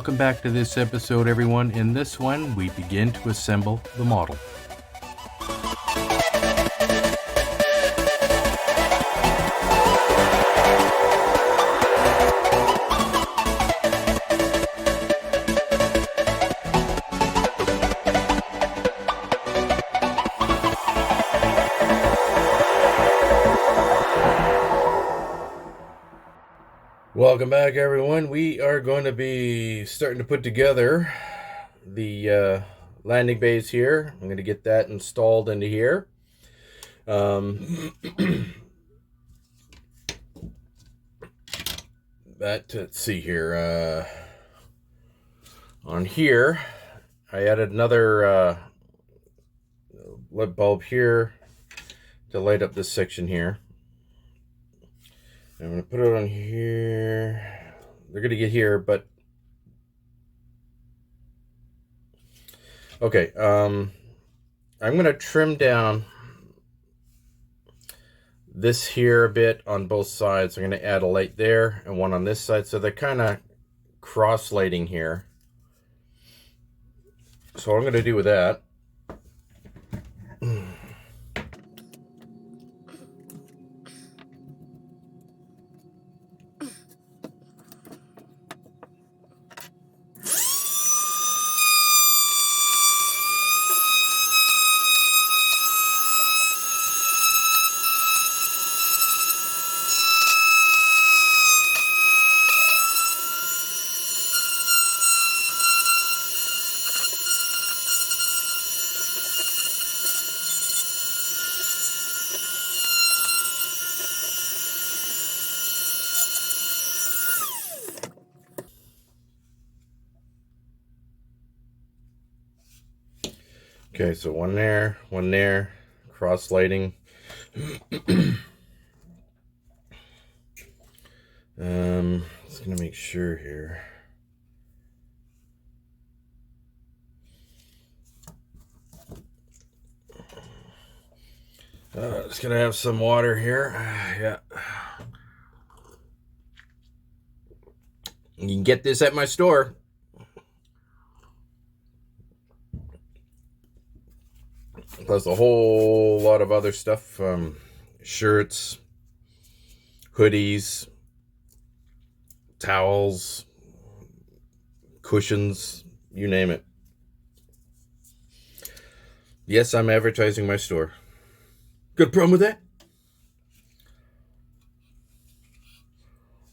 welcome back to this episode, everyone. In this one, we begin to assemble the model. Welcome back, everyone. We are going to be starting to put together the landing bays here. I'm going to get that installed into here. Let's see here. On here, I added another lit bulb here to light up this section here. I'm going to put it on here. They're going to get here, but okay. I'm going to trim down this here a bit on both sides. I'm going to add a light there and one on this side, so they're kind of cross lighting here. So what I'm going to do with that, okay, so one there, cross lighting. Just gonna make sure here. Just gonna have some water here. Yeah. You can get this at my store. Plus a whole lot of other stuff, shirts, hoodies, towels, cushions, you name it. Yes, I'm advertising my store. Got a problem with that?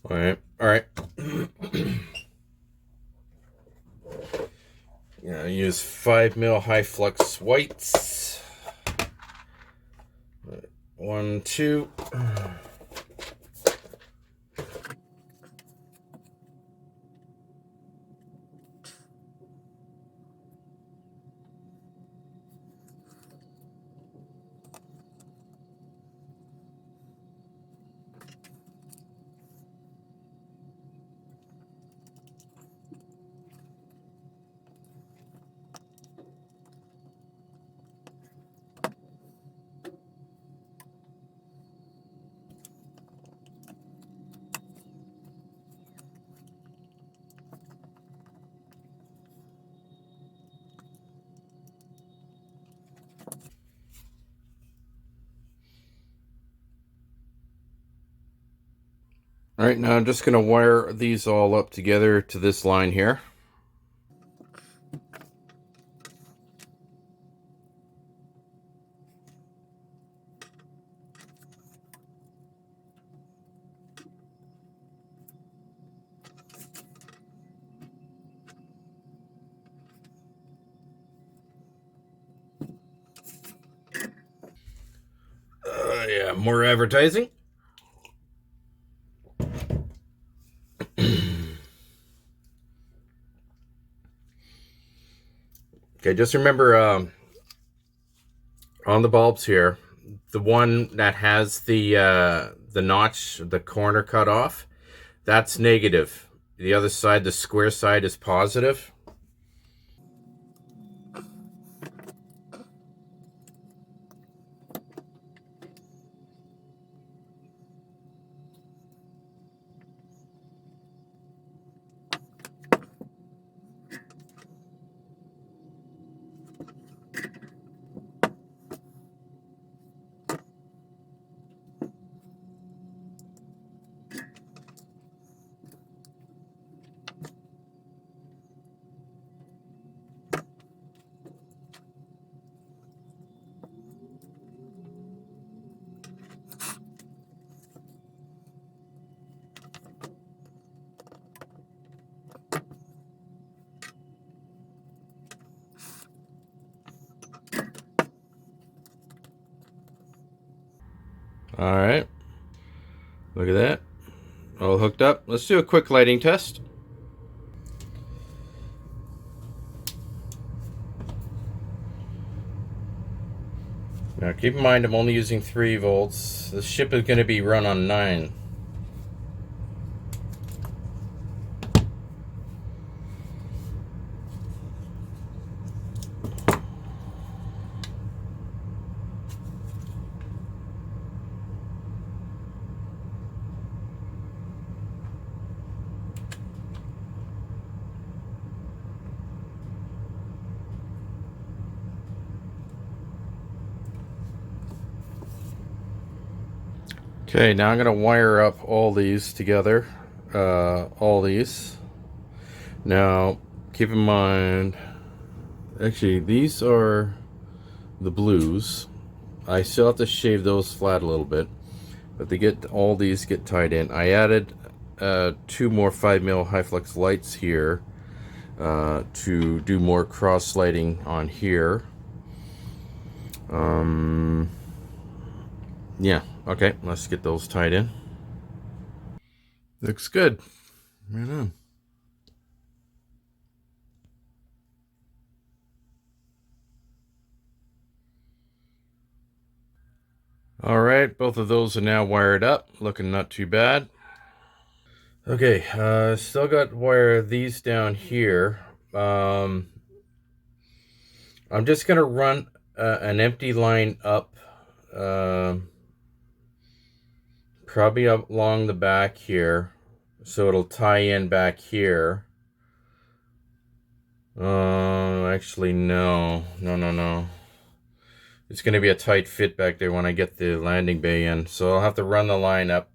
All right. Yeah, I use 5mm high flux whites. 1, 2. All right, now I'm just going to wire these all up together to this line here. Yeah, more advertising. Okay, just remember on the bulbs here, the one that has the notch, the corner cut off, that's negative. The other side, the square side, is positive. All right. Look at that. All hooked up. Let's do a quick lighting test. Now keep in mind I'm only using 3 volts. The ship is going to be run on 9. Okay, now I'm going to wire up all these together. All these. Now, keep in mind, actually, these are the blues. I still have to shave those flat a little bit, but all these get tied in. I added 2 more 5mm high flux lights here to do more cross lighting on here. Yeah, okay, let's get those tied in. Looks good. Right on. All right, both of those are now wired up, looking not too bad. Okay, still got wire these down here. I'm just gonna run an empty line up, probably up along the back here, so it'll tie in back here. Actually, no. It's gonna be a tight fit back there when I get the landing bay in, so I'll have to run the line up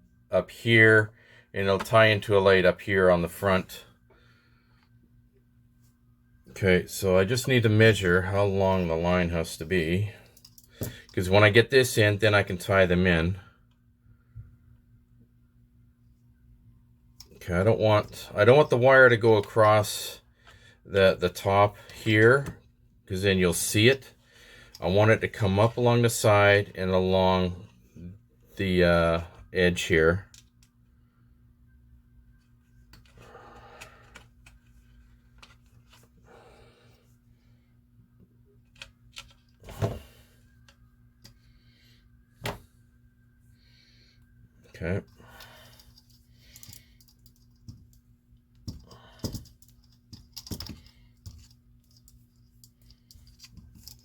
here, and it'll tie into a light up here on the front. Okay, so I just need to measure how long the line has to be, because when I get this in, then I can tie them in. Okay, I don't want the wire to go across the top here, because then you'll see it. I want it to come up along the side and along the edge here. Okay.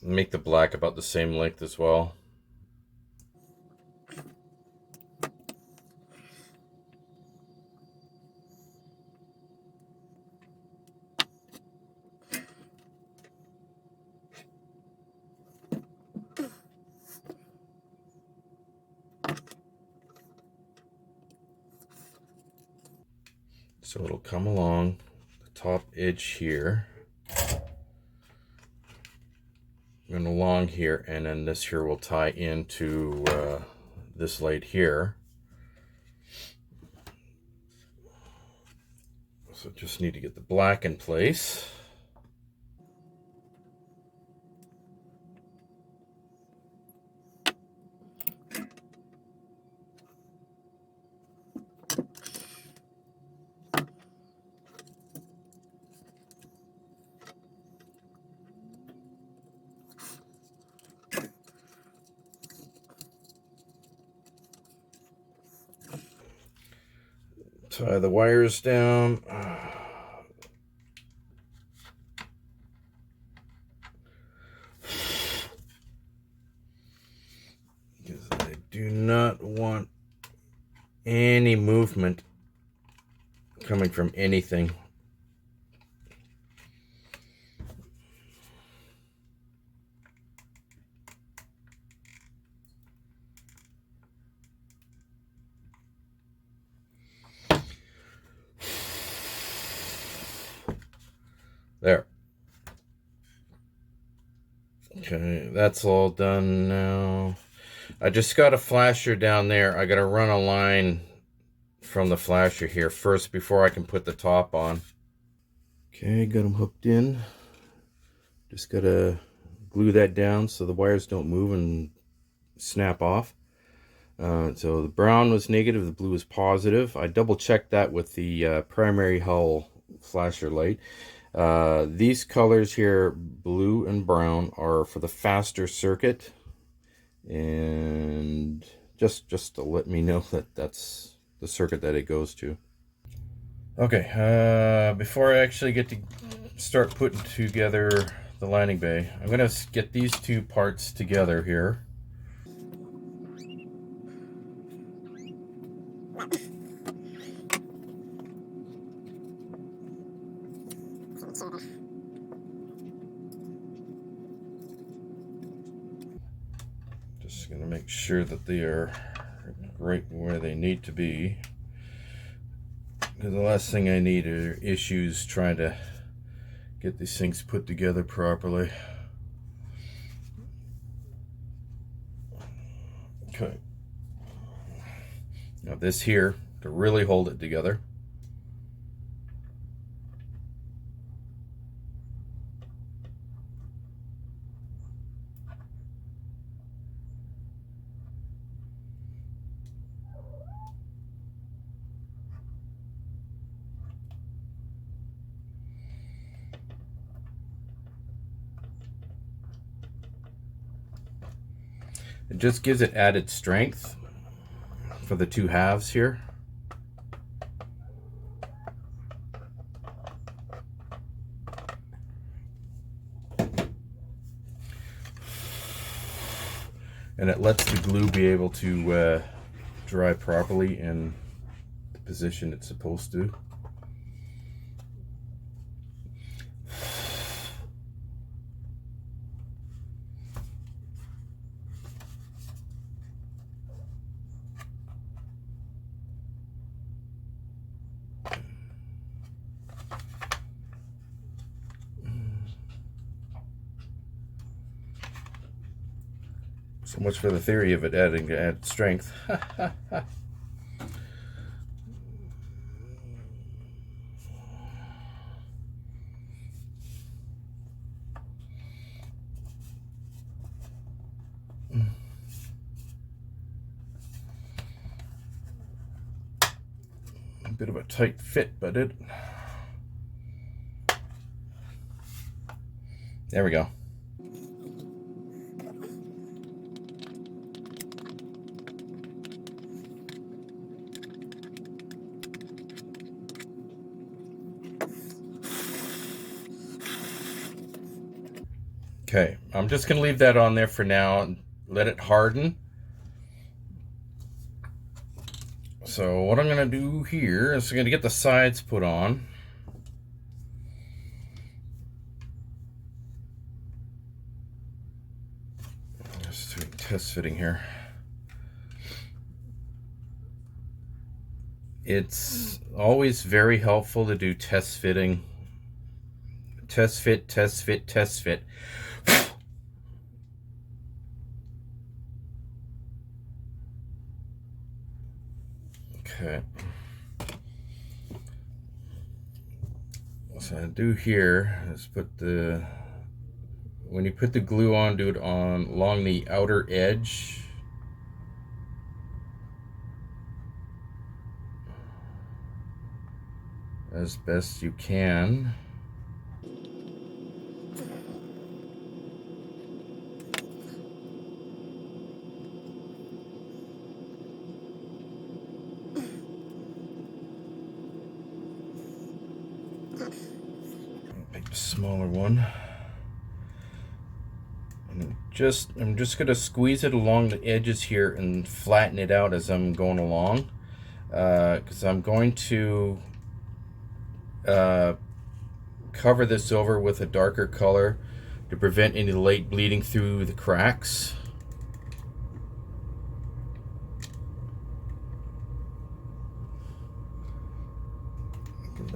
Make the black about the same length as well. So it'll come along the top edge here, and along here, and then this here will tie into this light here. So just need to get the black in place. Tie the wires down. Because I do not want any movement coming from anything. There. Okay, that's all done now. I just got a flasher down there. I gotta run a line from the flasher here first before I can put the top on. Okay, got them hooked in. Just gotta glue that down so the wires don't move and snap off. So the brown was negative, the blue was positive. I double checked that with the primary hull flasher light. These colors here, blue and brown, are for the faster circuit, and just to let me know that that's the circuit that it goes to. Okay, before I actually get to start putting together the landing bay, I'm going to get these two parts together here. Just going to make sure that they are right where they need to be. Because the last thing I need are issues trying to get these things put together properly. Okay. Now this here, to really hold it together. It just gives it added strength for the two halves here. And it lets the glue be able to dry properly in the position it's supposed to. So much for the theory of it adding to add strength. A bit of a tight fit, but there we go. Okay, I'm just going to leave that on there for now and let it harden. So what I'm going to do here is I'm going to get the sides put on. Just doing test fitting here. It's always very helpful to do test fitting. Test fit, test fit, test fit. Okay. So I do here is put the, when you put the glue on, do it on along the outer edge. As best you can. Pick the smaller one. And I'm just gonna squeeze it along the edges here and flatten it out as I'm going along, because I'm going to cover this over with a darker color to prevent any light bleeding through the cracks.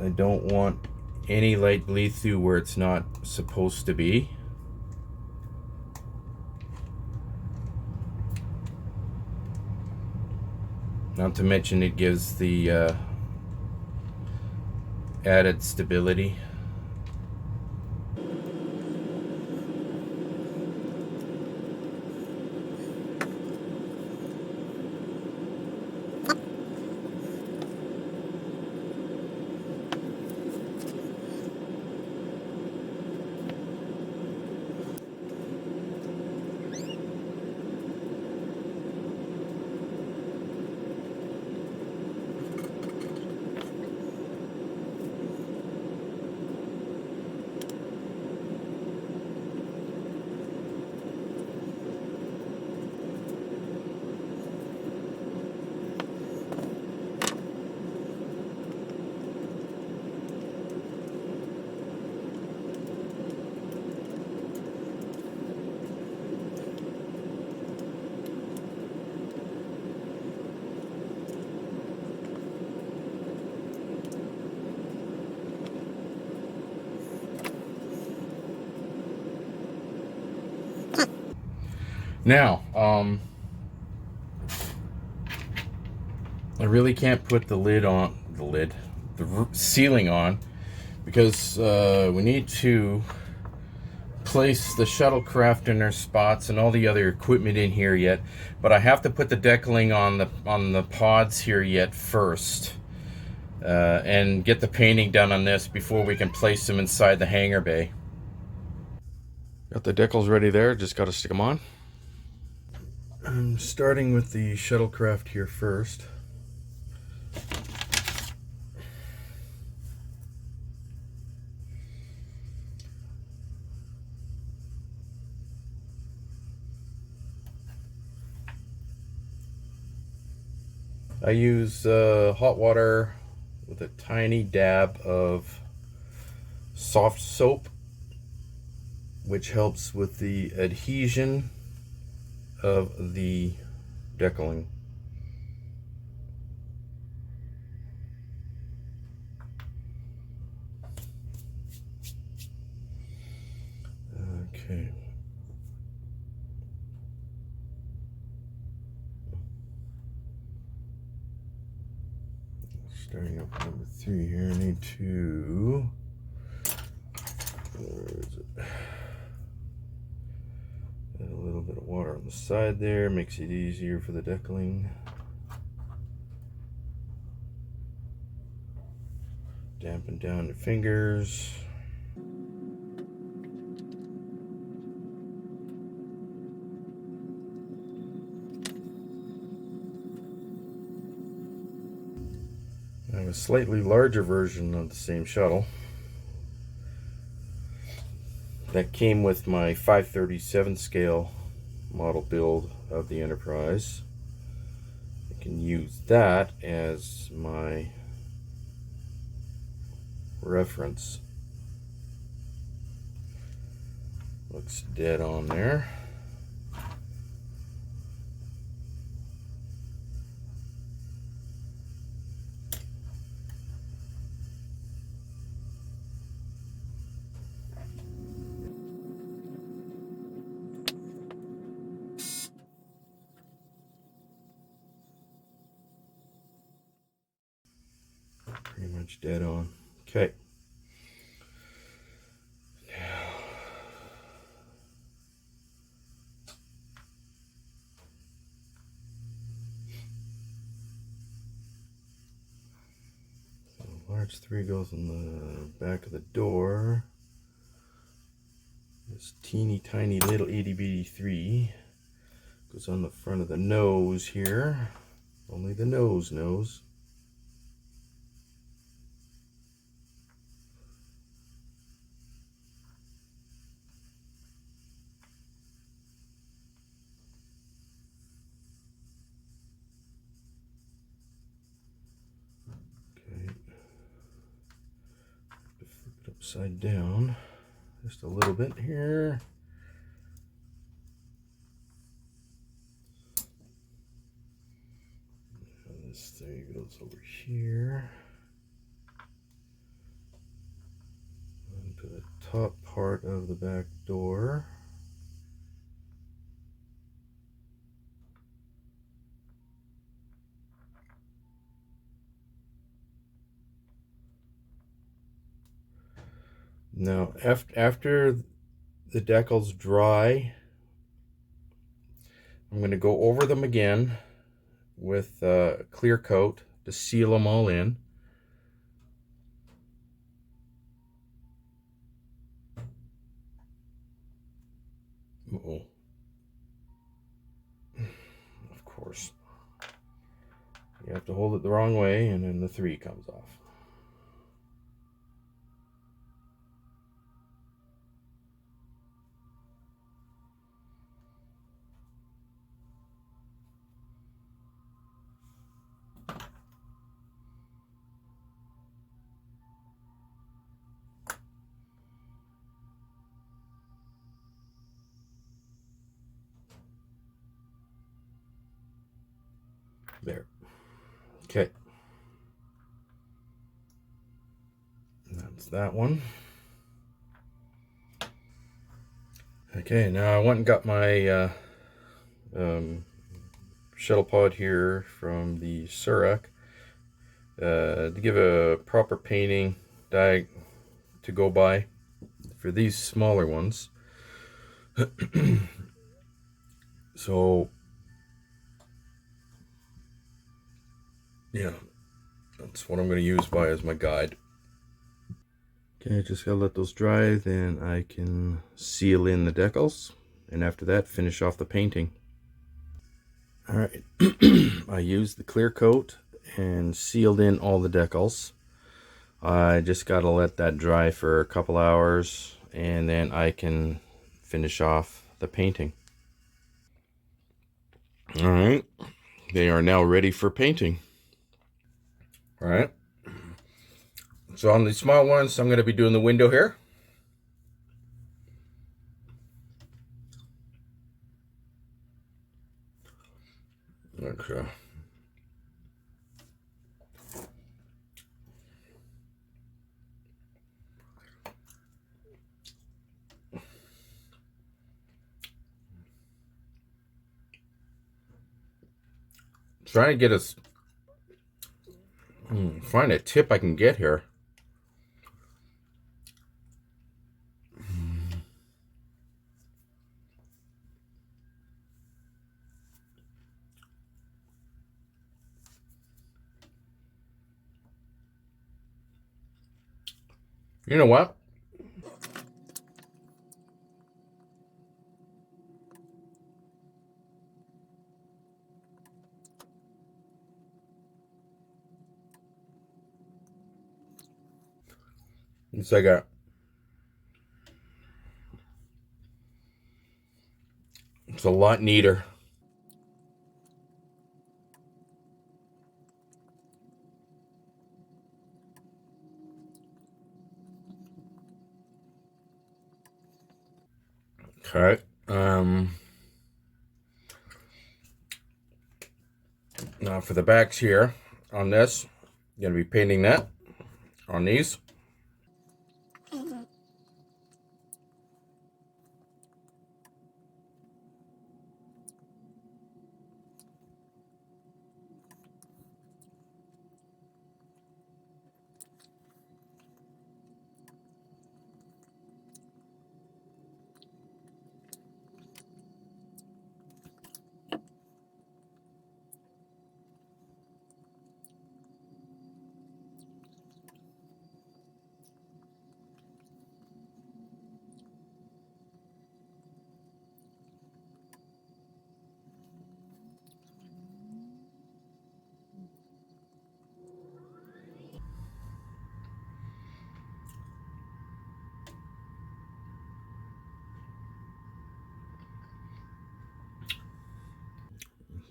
I don't want any light bleed through where it's not supposed to be. Not to mention it gives the added stability. Now, I really can't put the ceiling on, because we need to place the shuttlecraft in their spots and all the other equipment in here yet. But I have to put the deckling on the pods here yet first, and get the painting done on this before we can place them inside the hangar bay. Got the decals ready there, just got to stick them on. I'm starting with the shuttlecraft here first. I use hot water with a tiny dab of soft soap, which helps with the adhesion of the deckling. Okay. Starting up number 3 here, I need to, where is it? Add a little bit of water on the side there, makes it easier for the deckling. Dampen down your fingers. I have a slightly larger version of the same shuttle that came with my 537 scale model build of the Enterprise. I can use that as my reference. Looks dead on there. Pretty much dead on. Okay. So large 3 goes on the back of the door. This teeny tiny little itty bitty 3 goes on the front of the nose here. Only the nose knows. Okay. Have to flip it upside down just a little bit here. This thing goes over here onto the top part of the back door. Now, after the decals dry, I'm going to go over them again with clear coat to seal them all in. Uh-oh. Of course. You have to hold it the wrong way and then the 3 comes off. There. Okay. That's that one. Okay, now I went and got my shuttle pod here from the Surak to give a proper painting diag to go by for these smaller ones. So yeah, that's what I'm going to use by as my guide. Okay, just gotta let those dry, then I can seal in the decals, and after that finish off the painting. Alright, I used the clear coat and sealed in all the decals. I just gotta let that dry for a couple hours, and then I can finish off the painting. Alright, they are now ready for painting. Alright, so on the small ones, I'm going to be doing the window here. Okay. Trying to get us, find a tip I can get here. You know what? It's like it's a lot neater. Okay. Now for the backs here on this, I'm gonna be painting that on these.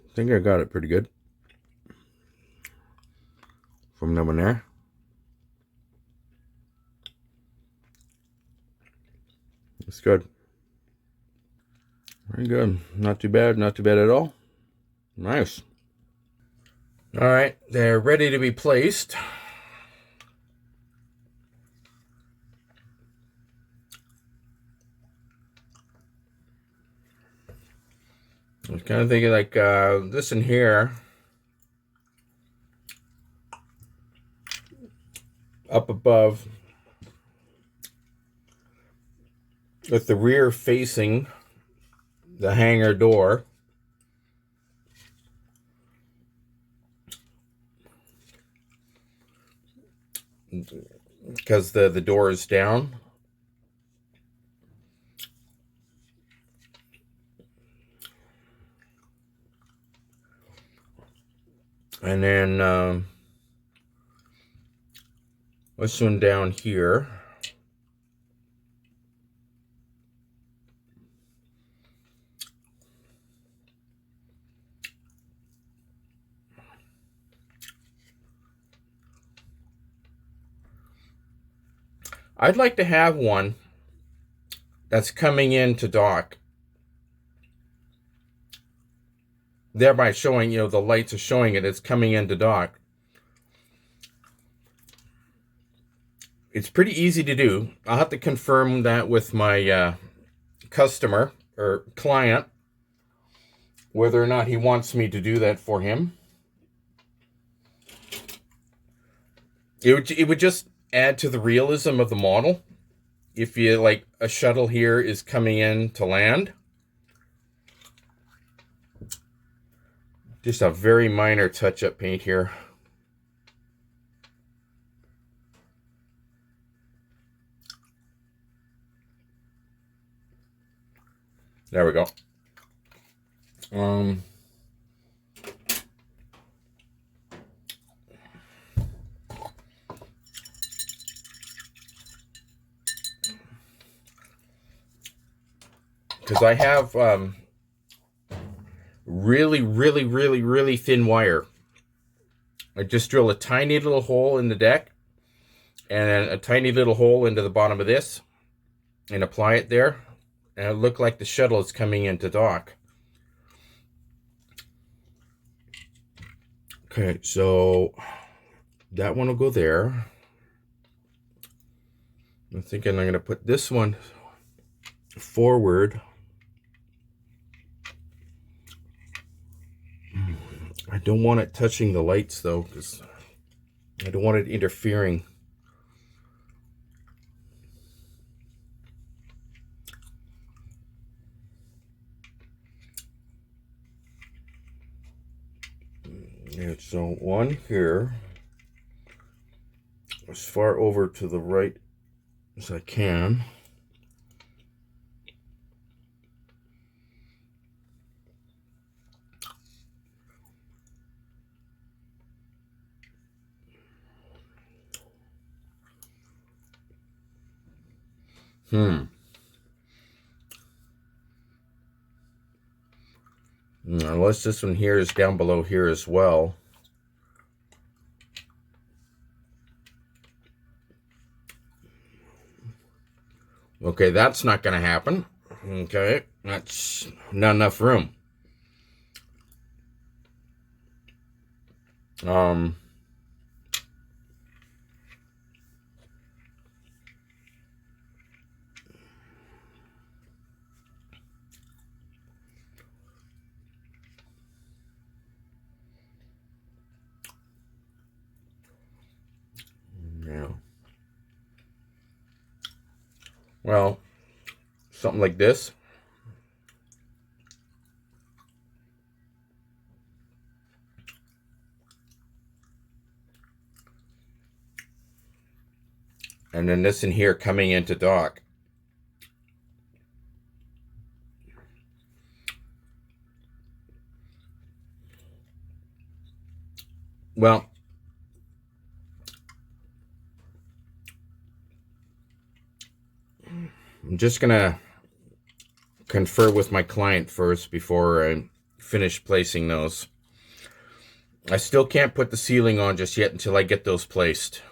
I think I got it pretty good from that one there. It's good. Very good. Not too bad. Not too bad at all. Nice. All right, they're ready to be placed. I was kind of thinking like this in here, up above, with the rear facing the hangar door. Because the door is down. And then this one down here. I'd like to have one that's coming into dock, thereby showing, the lights are showing it's coming into dock. It's pretty easy to do. I'll have to confirm that with my customer or client, whether or not he wants me to do that for him. It would just add to the realism of the model. If you like, a shuttle here is coming in to land. Just a very minor touch-up paint here. There we go. Because I have really thin wire. I just drill a tiny little hole in the deck and a tiny little hole into the bottom of this and apply it there, and it looked like the shuttle is coming into dock. Okay, so that one will go there. I'm thinking I'm going to put this one forward. I don't want it touching the lights though, because I don't want it interfering. And so one here, as far over to the right as I can. Unless this one here is down below here as well. Okay, that's not going to happen. Okay, that's not enough room. Yeah. Well, something like this. And then this in here coming into dock. Well, I'm just going to confer with my client first before I finish placing those. I still can't put the ceiling on just yet until I get those placed.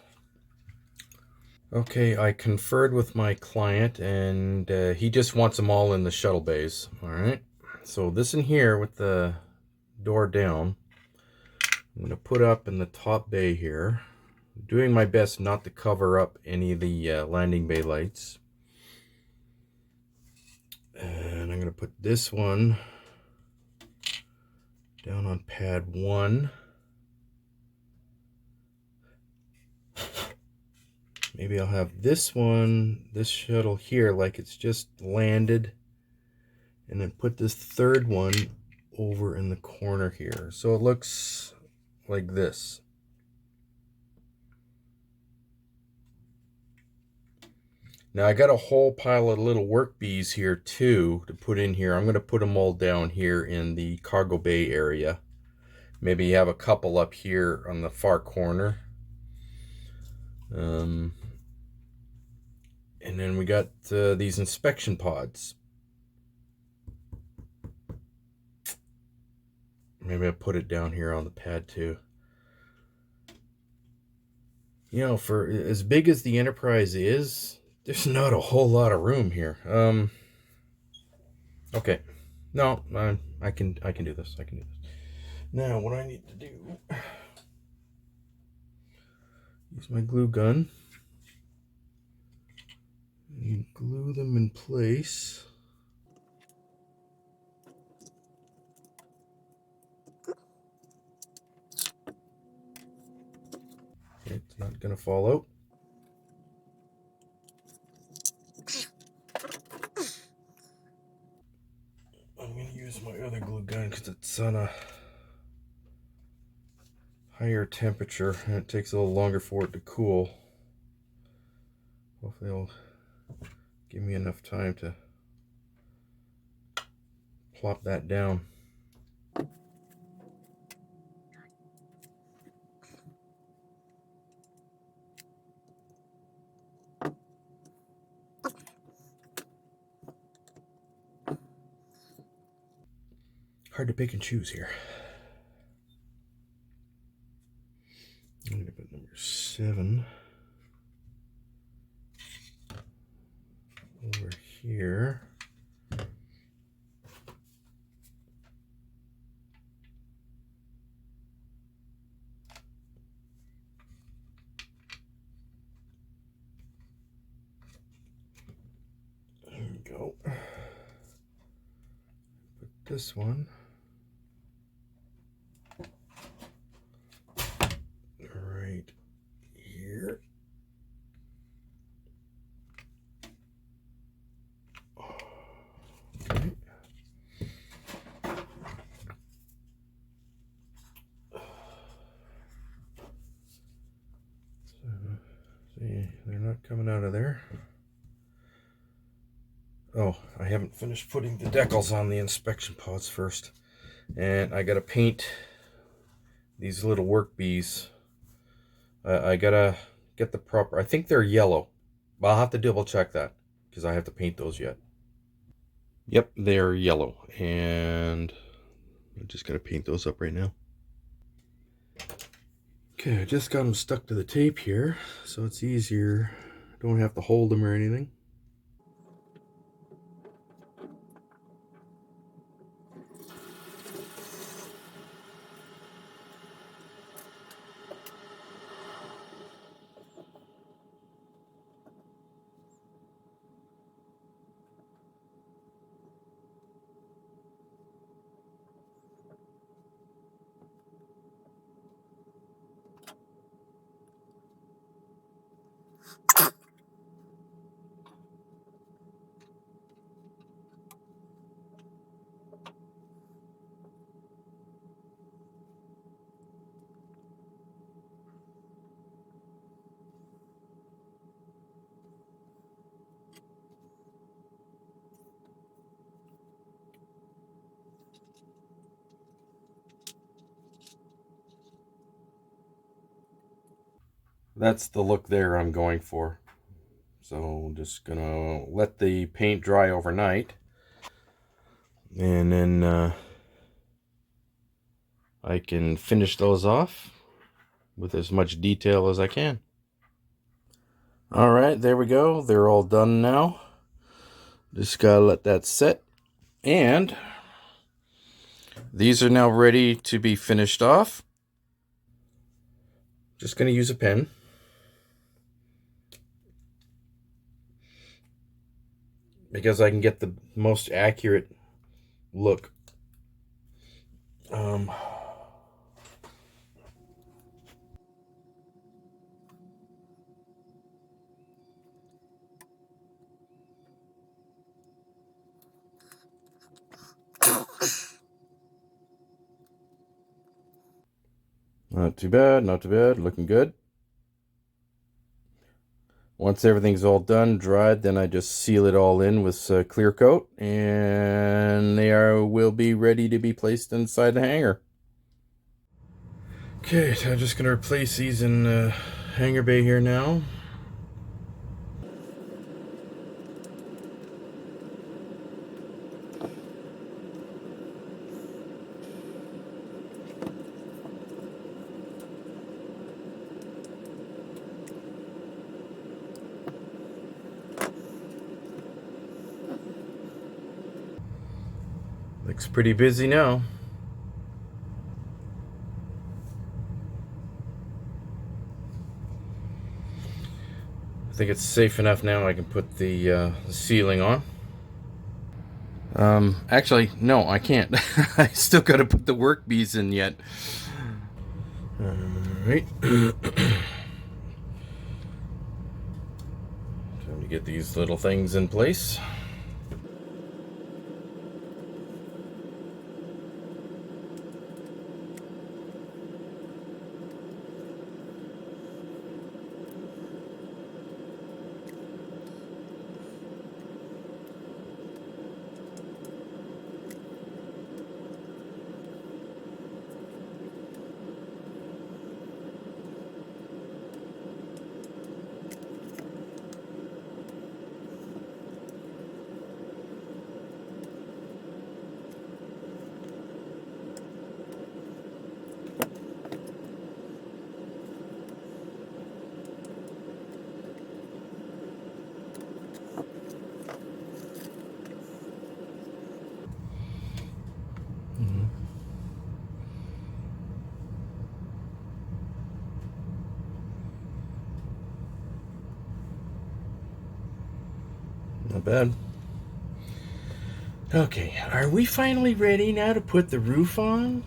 Okay, I conferred with my client, and he just wants them all in the shuttle bays. All right, so this in here with the door down, I'm going to put up in the top bay here. I'm doing my best not to cover up any of the landing bay lights. And I'm going to put this one down on pad 1. Maybe I'll have this one, this shuttle here, like it's just landed. And then put this third one over in the corner here. So it looks like this. Now I got a whole pile of little work bees here too to put in here. I'm going to put them all down here in the cargo bay area. Maybe you have a couple up here on the far corner. And then we got these inspection pods. Maybe I'll put it down here on the pad too. You know, for as big as the Enterprise is, there's not a whole lot of room here. Okay. No, I can do this. I can do this. Now, what I need to do, use my glue gun and glue them in place. not gonna fall out. I'm gonna use my other glue gun because it's on a higher temperature and it takes a little longer for it to cool. Hopefully it'll give me enough time to plop that down. Hard to pick and choose here. I'm going to put number 7 over here. There we go. Put this one right here. Okay. So, see, they're not coming out of there. Oh, I haven't finished putting the decals on the inspection pods first. And I gotta paint these little work bees. I gotta get the proper, I think they're yellow. But I'll have to double check that because I have to paint those yet. Yep, they're yellow. And I'm just gonna paint those up right now. Okay, I just got them stuck to the tape here, so it's easier. I don't have to hold them or anything. That's the look there I'm going for. So I'm just gonna let the paint dry overnight. And then I can finish those off with as much detail as I can. Alright, there we go. They're all done now. Just gotta let that set. And these are now ready to be finished off. Just gonna use a pen. Because I can get the most accurate look. Not too bad, not too bad. Looking good. Once everything's all done, dried, then I just seal it all in with clear coat, and they will be ready to be placed inside the hangar. Okay, so I'm just going to replace these in hangar bay here now. Looks pretty busy now. I think it's safe enough now I can put the ceiling on. Actually, no, I can't. I still got to put the work bees in yet. Alright. get these little things in place. Not bad. Okay, are we finally ready now to put the roof on?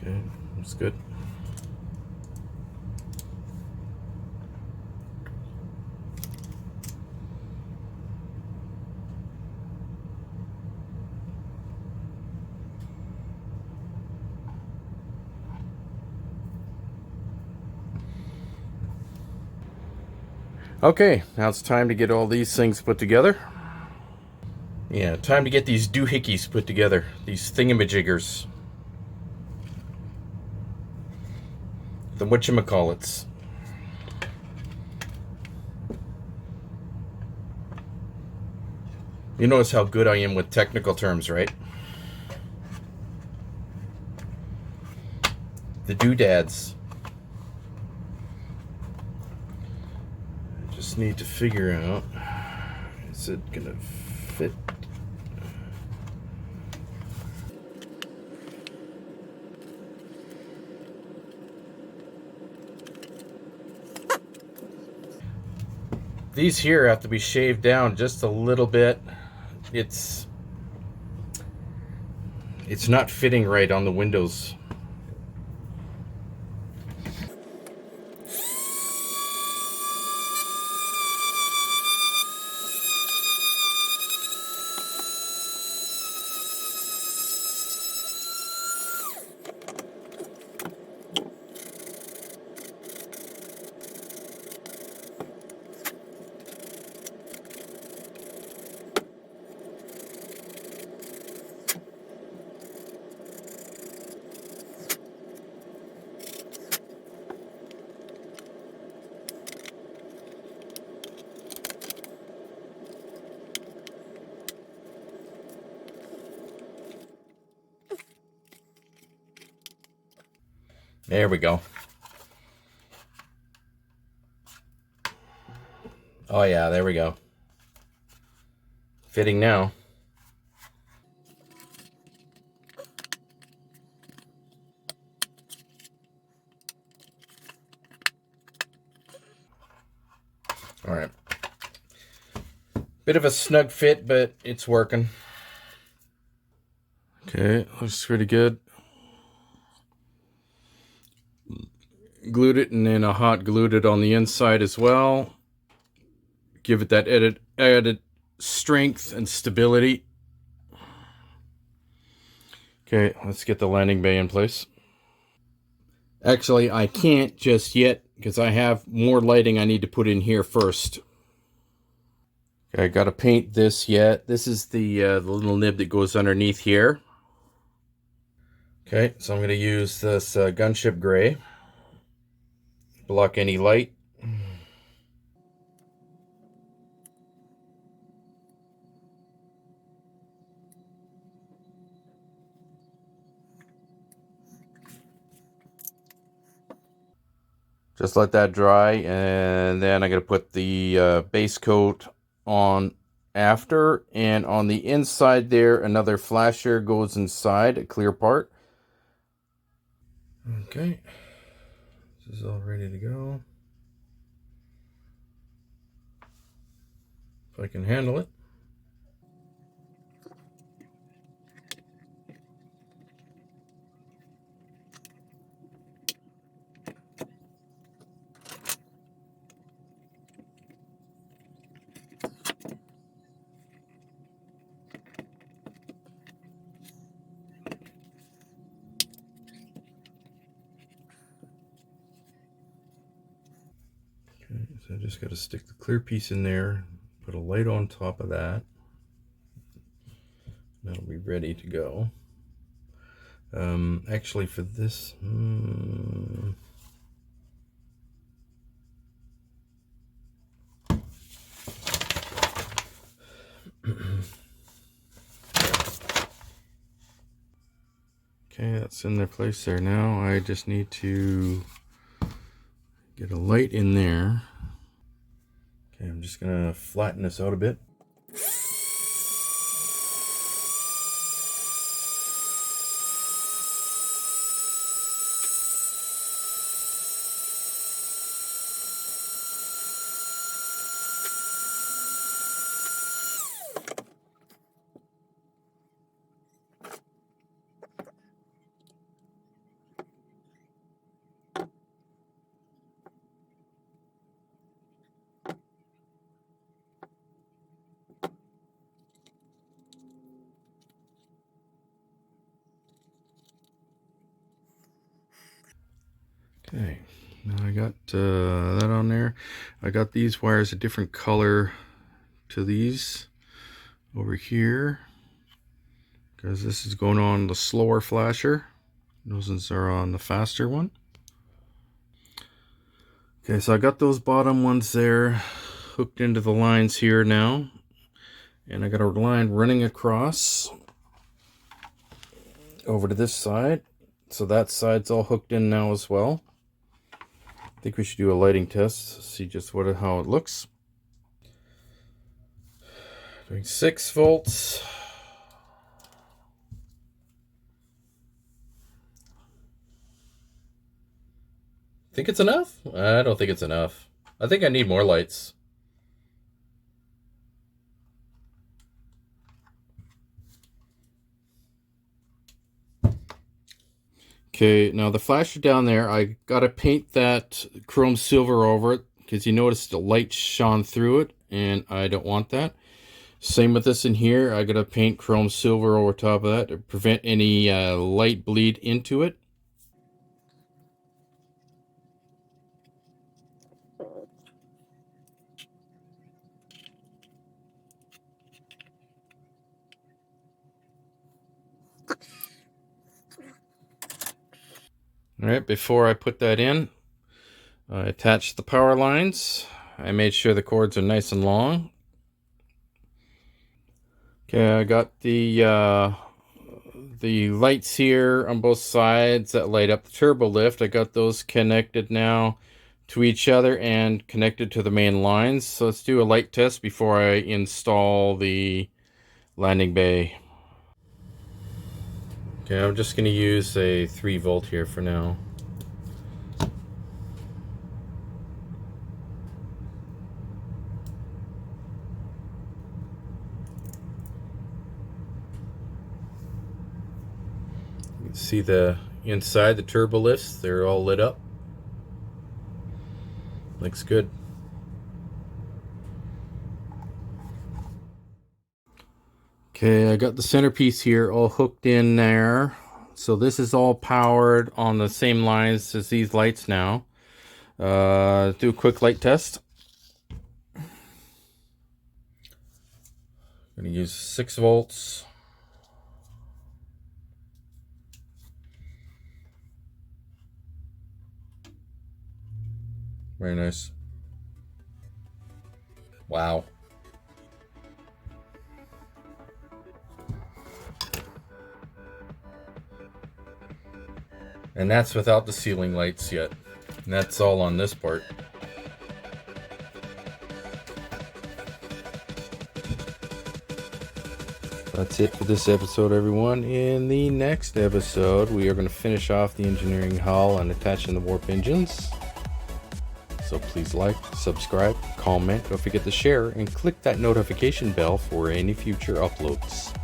Okay, that's good. Okay, now it's time to get all these things put together. Yeah, time to get these doohickeys put together. These thingamajiggers. The whatchamacallits. You notice how good I am with technical terms, right? The doodads. I just need to figure out, is it gonna fit? These here have to be shaved down just a little bit. It's not fitting right on the windows. There we go. Oh yeah, there we go. Fitting now. All right. Bit of a snug fit, but it's working. Okay, looks pretty good. Glued it, and then a hot glued it on the inside as well. Give it that added strength and stability. Okay, let's get the landing bay in place. Actually, I can't just yet because I have more lighting I need to put in here first. Okay, I got to paint this yet. This is the little nib that goes underneath here. Okay, so I'm going to use this gunship gray. Block any light. Just let that dry, and then I'm going to put the base coat on after, and on the inside there, another flasher goes inside, a clear part. Okay, this is all ready to go. If I can handle it. Okay, so I just got to stick the clear piece in there, put a light on top of that. That'll be ready to go. Actually, for this, okay, that's in their place there now. I just need to get a light in there. Okay, I'm just gonna flatten this out a bit. Okay, now I got that on there. I got these wires a different color to these over here, because this is going on the slower flasher. Those ones are on the faster one. Okay, so I got those bottom ones there hooked into the lines here now. And I got a line running across over to this side. So that side's all hooked in now as well. I think we should do a lighting test, see just how it looks. Doing 6 volts. Think it's enough? I don't think it's enough. I think I need more lights. Okay, now the flasher down there, I gotta paint that chrome silver over it, because you noticed the light shone through it, and I don't want that. Same with this in here, I gotta paint chrome silver over top of that to prevent any light bleed into it. All right, before I put that in, I attached the power lines. I made sure the cords are nice and long. Okay, I got the lights here on both sides that light up the turbo lift. I got those connected now to each other and connected to the main lines. So let's do a light test before I install the landing bay. Okay, I'm just going to use a 3 volt here for now. You can see the inside, the turbo lifts, they're all lit up. Looks good. Okay, I got the centerpiece here all hooked in there. So this is all powered on the same lines as these lights now. Do a quick light test. I'm going to use 6 volts. Very nice. Wow. And that's without the ceiling lights yet. And that's all on this part. That's it for this episode, everyone. In the next episode, we are going to finish off the engineering hull and attaching the warp engines. So please like, subscribe, comment, don't forget to share, and click that notification bell for any future uploads.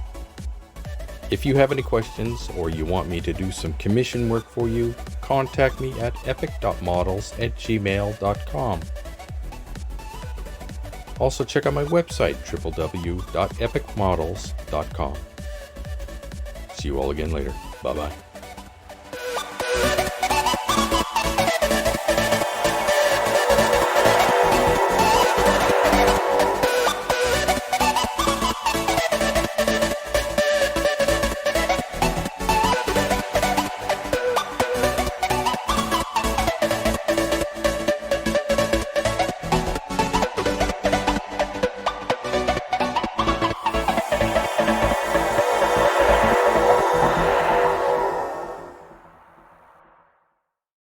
If you have any questions or you want me to do some commission work for you, contact me at epyc.models@gmail.com. Also check out my website, www.epyc.models.com. See you all again later. Bye-bye.